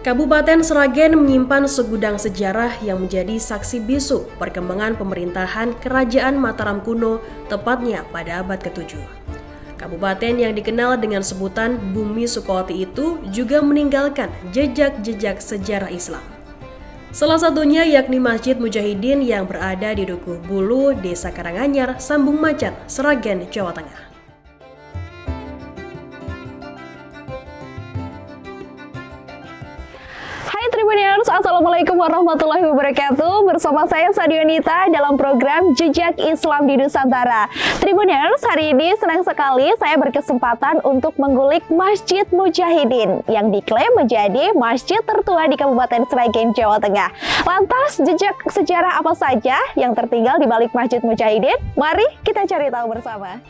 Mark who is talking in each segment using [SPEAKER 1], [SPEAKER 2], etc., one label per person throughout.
[SPEAKER 1] Kabupaten Sragen menyimpan segudang sejarah yang menjadi saksi bisu perkembangan pemerintahan Kerajaan Mataram kuno, tepatnya pada abad ke-7. Kabupaten yang dikenal dengan sebutan Bumi Sukowati itu juga meninggalkan jejak-jejak sejarah Islam. Salah satunya yakni Masjid Mujahidin yang berada di Dukuh Bulu, Desa Karanganyar, Sambung Macan, Sragen, Jawa Tengah.
[SPEAKER 2] Tribuners, Assalamualaikum warahmatullahi wabarakatuh. Bersama saya Sadionita dalam program Jejak Islam di Nusantara. Tribuners, hari ini senang sekali saya berkesempatan untuk mengulik Masjid Mujahidin yang diklaim menjadi masjid tertua di Kabupaten Sragen, Jawa Tengah. Lantas, jejak sejarah apa saja yang tertinggal di balik Masjid Mujahidin? Mari kita cari tahu bersama.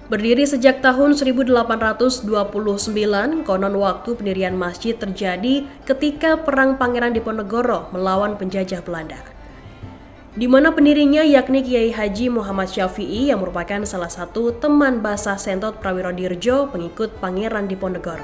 [SPEAKER 1] Berdiri sejak tahun 1829, konon waktu pendirian masjid terjadi ketika Perang Pangeran Diponegoro melawan penjajah Belanda, di mana pendirinya yakni Kiai Haji Muhammad Syafi'i yang merupakan salah satu teman Basa Sentot Prawirodirjo, pengikut Pangeran Diponegoro.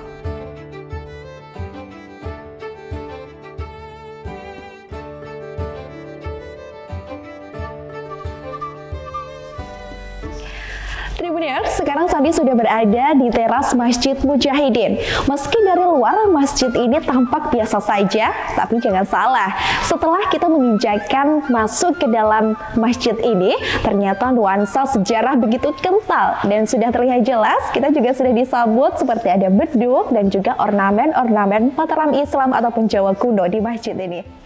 [SPEAKER 2] Tribuners, sekarang Sadi sudah berada di teras Masjid Mujahidin. Meski dari luar masjid ini tampak biasa saja, tapi jangan salah. Setelah kita menginjakan masuk ke dalam masjid ini, ternyata nuansa sejarah begitu kental dan sudah terlihat jelas. Kita juga sudah disambut seperti ada beduk dan juga ornamen-ornamen Mataram Islam ataupun Jawa kuno di masjid ini.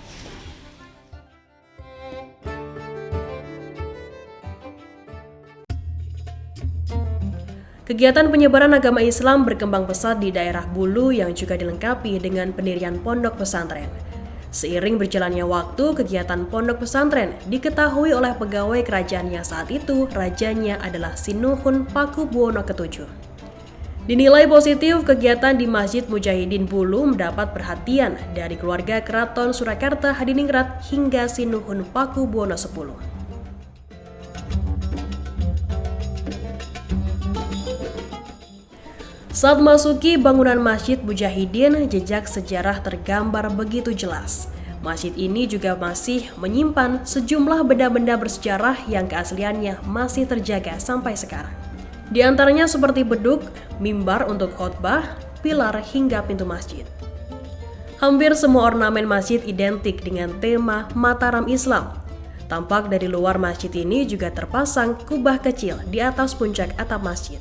[SPEAKER 1] Kegiatan penyebaran agama Islam berkembang pesat di daerah Bulu yang juga dilengkapi dengan pendirian pondok pesantren. Seiring berjalannya waktu, kegiatan pondok pesantren diketahui oleh pegawai kerajaan yang saat itu rajanya adalah Sinuhun Pakubuwono ke-7. Dinilai positif, kegiatan di Masjid Mujahidin Bulu mendapat perhatian dari keluarga Keraton Surakarta Hadiningrat hingga Sinuhun Pakubuwono X. Saat memasuki bangunan Masjid Mujahidin, jejak sejarah tergambar begitu jelas. Masjid ini juga masih menyimpan sejumlah benda-benda bersejarah yang keasliannya masih terjaga sampai sekarang. Di antaranya seperti beduk, mimbar untuk khotbah, pilar hingga pintu masjid. Hampir semua ornamen masjid identik dengan tema Mataram Islam. Tampak dari luar masjid ini juga terpasang kubah kecil di atas puncak atap masjid.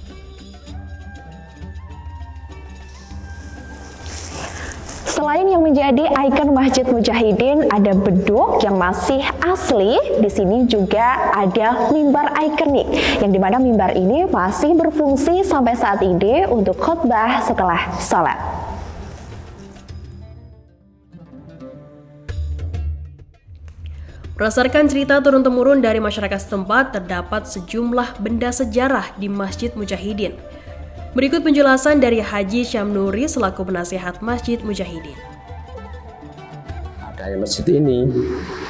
[SPEAKER 2] Selain yang menjadi ikon Masjid Mujahidin, ada beduk yang masih asli. Di sini juga ada mimbar ikonik, yang dimana mimbar ini masih berfungsi sampai saat ini untuk khotbah setelah sholat.
[SPEAKER 1] Berdasarkan cerita turun-temurun dari masyarakat setempat, terdapat sejumlah benda sejarah di Masjid Mujahidin. Berikut penjelasan dari Haji Syamnuri selaku penasihat Masjid Mujahidin.
[SPEAKER 3] Adanya masjid ini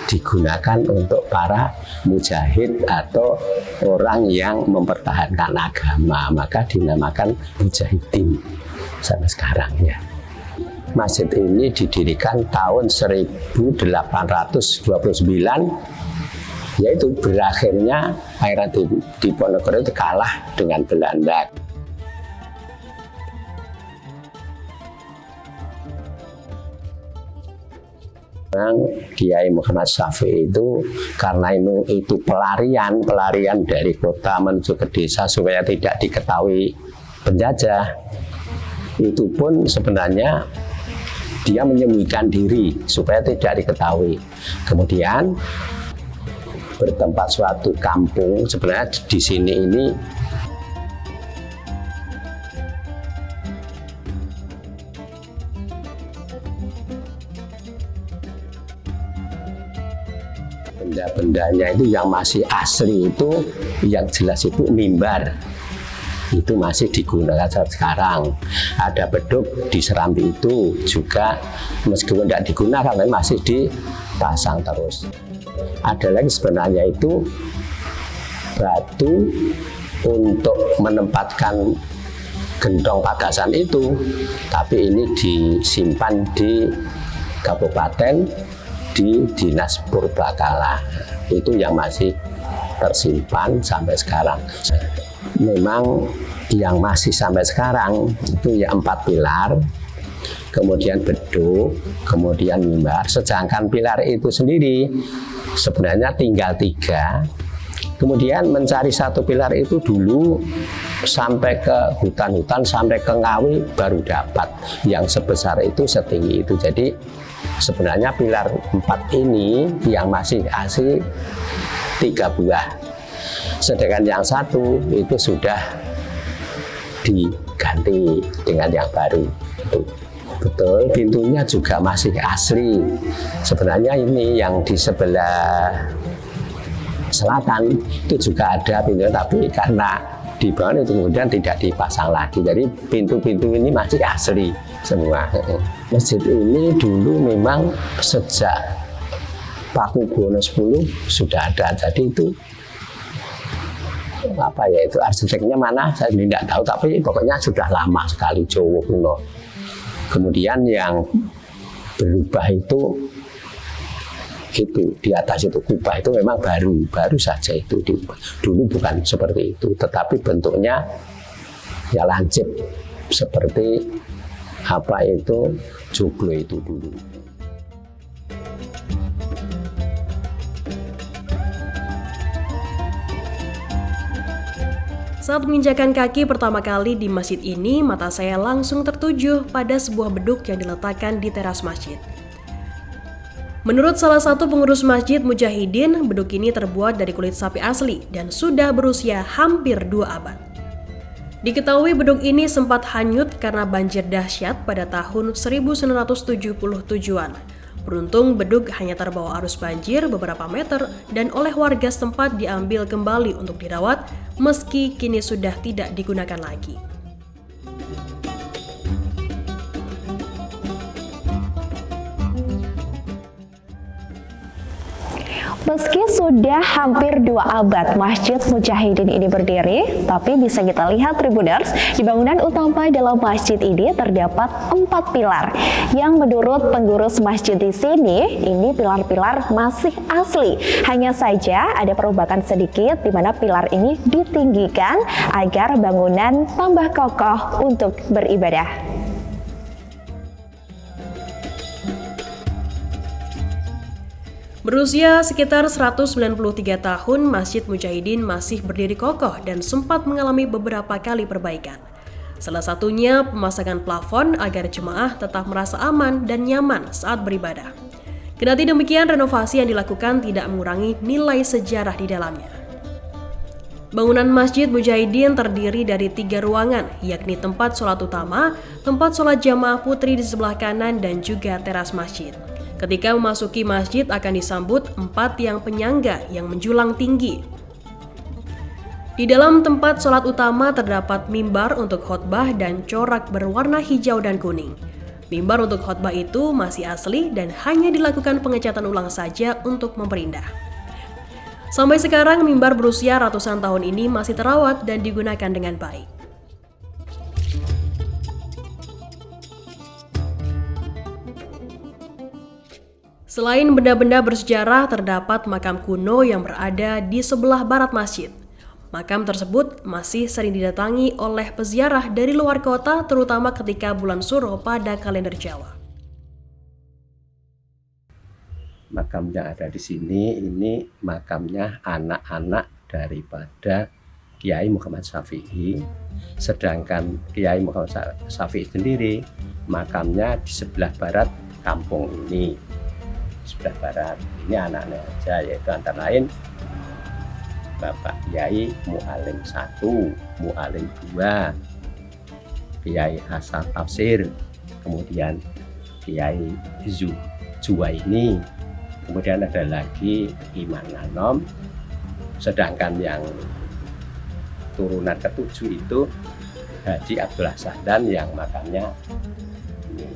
[SPEAKER 3] digunakan untuk para mujahid atau orang yang mempertahankan agama, maka dinamakan Mujahidin sampai sekarang ya. Masjid ini didirikan tahun 1829, yaitu berakhirnya Pangeran Diponegoro itu kalah dengan Belanda. Kiai Muhammad Syafi'i itu karena itu pelarian dari kota menuju ke desa supaya tidak diketahui penjajah. Itu pun sebenarnya dia menyembunyikan diri supaya tidak diketahui. Kemudian bertempat suatu kampung, sebenarnya di sini ini benda-bendanya itu yang masih asli itu, yang jelas itu mimbar. Itu masih digunakan saat sekarang. Ada beduk di Serambi itu juga meskipun tidak digunakan, tapi masih dipasang terus. Ada lagi sebenarnya itu batu untuk menempatkan gentong pagasan itu, tapi ini disimpan di kabupaten di Dinas Purbakala, itu yang masih tersimpan sampai sekarang. Memang yang masih sampai sekarang itu ya 4 pilar, kemudian beduk, kemudian mimbar. Sedangkan pilar itu sendiri sebenarnya tinggal 3. Kemudian mencari satu pilar itu dulu sampai ke hutan-hutan, sampai ke Ngawi baru dapat yang sebesar itu, setinggi itu. Jadi sebenarnya pilar 4 ini yang masih asli 3 buah. Sedangkan yang 1 itu sudah diganti dengan yang baru. Betul, pintunya juga masih asli. Sebenarnya ini yang di sebelah selatan itu juga ada pintu, tapi karena dibangun itu kemudian tidak dipasang lagi. Jadi pintu-pintu ini masih asli semua. Masjid ini dulu memang sejak Pakubuwono 10 sudah ada. Jadi itu apa ya, itu arsiteknya mana saya tidak tahu, tapi pokoknya sudah lama sekali, Jawa kuno. Kemudian yang berubah itu di atas itu kubah itu memang baru saja itu diubah. Dulu bukan seperti itu, tetapi bentuknya ya lancip seperti apa itu joglo itu dulu.
[SPEAKER 1] Saat menginjakan kaki pertama kali di masjid ini, mata saya langsung tertuju pada sebuah beduk yang diletakkan di teras masjid. Menurut salah satu pengurus masjid Mujahidin, beduk ini terbuat dari kulit sapi asli dan sudah berusia hampir 2 abad. Diketahui beduk ini sempat hanyut karena banjir dahsyat pada tahun 1977-an. Beruntung beduk hanya terbawa arus banjir beberapa meter dan oleh warga setempat diambil kembali untuk dirawat, meski kini sudah tidak digunakan lagi.
[SPEAKER 2] Meski sudah hampir 2 abad Masjid Mujahidin ini berdiri, tapi bisa kita lihat Tribuners, di bangunan utama dalam masjid ini terdapat 4 pilar. Yang menurut pengurus masjid di sini, ini pilar-pilar masih asli. Hanya saja ada perubahan sedikit di mana pilar ini ditinggikan agar bangunan tambah kokoh untuk beribadah.
[SPEAKER 1] Berusia sekitar 193 tahun, Masjid Mujahidin masih berdiri kokoh dan sempat mengalami beberapa kali perbaikan. Salah satunya pemasangan plafon agar jemaah tetap merasa aman dan nyaman saat beribadah. Kendati demikian, renovasi yang dilakukan tidak mengurangi nilai sejarah di dalamnya. Bangunan Masjid Mujahidin terdiri dari 3 ruangan, yakni tempat sholat utama, tempat sholat jamaah putri di sebelah kanan, dan juga teras masjid. Ketika memasuki masjid akan disambut 4 tiang penyangga yang menjulang tinggi. Di dalam tempat sholat utama terdapat mimbar untuk khotbah dan corak berwarna hijau dan kuning. Mimbar untuk khotbah itu masih asli dan hanya dilakukan pengecatan ulang saja untuk memperindah. Sampai sekarang mimbar berusia ratusan tahun ini masih terawat dan digunakan dengan baik. Selain benda-benda bersejarah, terdapat makam kuno yang berada di sebelah barat masjid. Makam tersebut masih sering didatangi oleh peziarah dari luar kota, terutama ketika bulan Suro pada kalender Jawa.
[SPEAKER 3] Makam yang ada di sini ini makamnya anak-anak daripada Kiai Muhammad Syafi'i. Sedangkan Kiai Muhammad Syafi'i sendiri makamnya di sebelah barat kampung ini. Sebelah barat ini anak-anak aja, yaitu antara lain Bapak Kiai Mu'alim 1, Mu'alim 2, Kiai Hasan Tafsir, kemudian Kiai Juwaini, kemudian ada lagi Iman Nanom. Sedangkan yang turunan ke-7 itu Haji Abdullah Sahdan yang makamnya ini.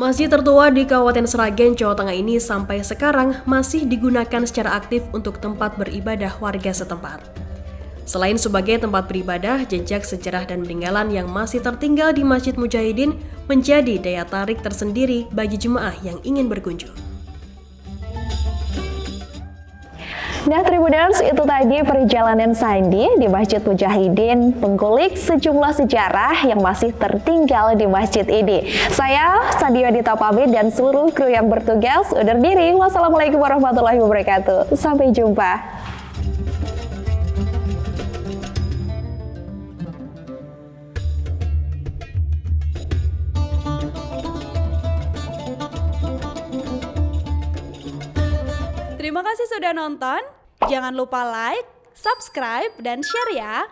[SPEAKER 1] Masjid tertua di Kabupaten Sragen, Jawa Tengah ini sampai sekarang masih digunakan secara aktif untuk tempat beribadah warga setempat. Selain sebagai tempat beribadah, jejak sejarah dan peninggalan yang masih tertinggal di Masjid Mujahidin menjadi daya tarik tersendiri bagi jemaah yang ingin berkunjung.
[SPEAKER 2] Nah, Tribuners, itu tadi perjalanan Sandi di Masjid Mujahidin, mengkulik sejumlah sejarah yang masih tertinggal di masjid ini. Saya, Sandi Wadita pamit dan seluruh kru yang bertugas undur diri. Wassalamualaikum warahmatullahi wabarakatuh. Sampai jumpa.
[SPEAKER 4] Terima kasih sudah nonton. Jangan lupa like, subscribe, dan share ya.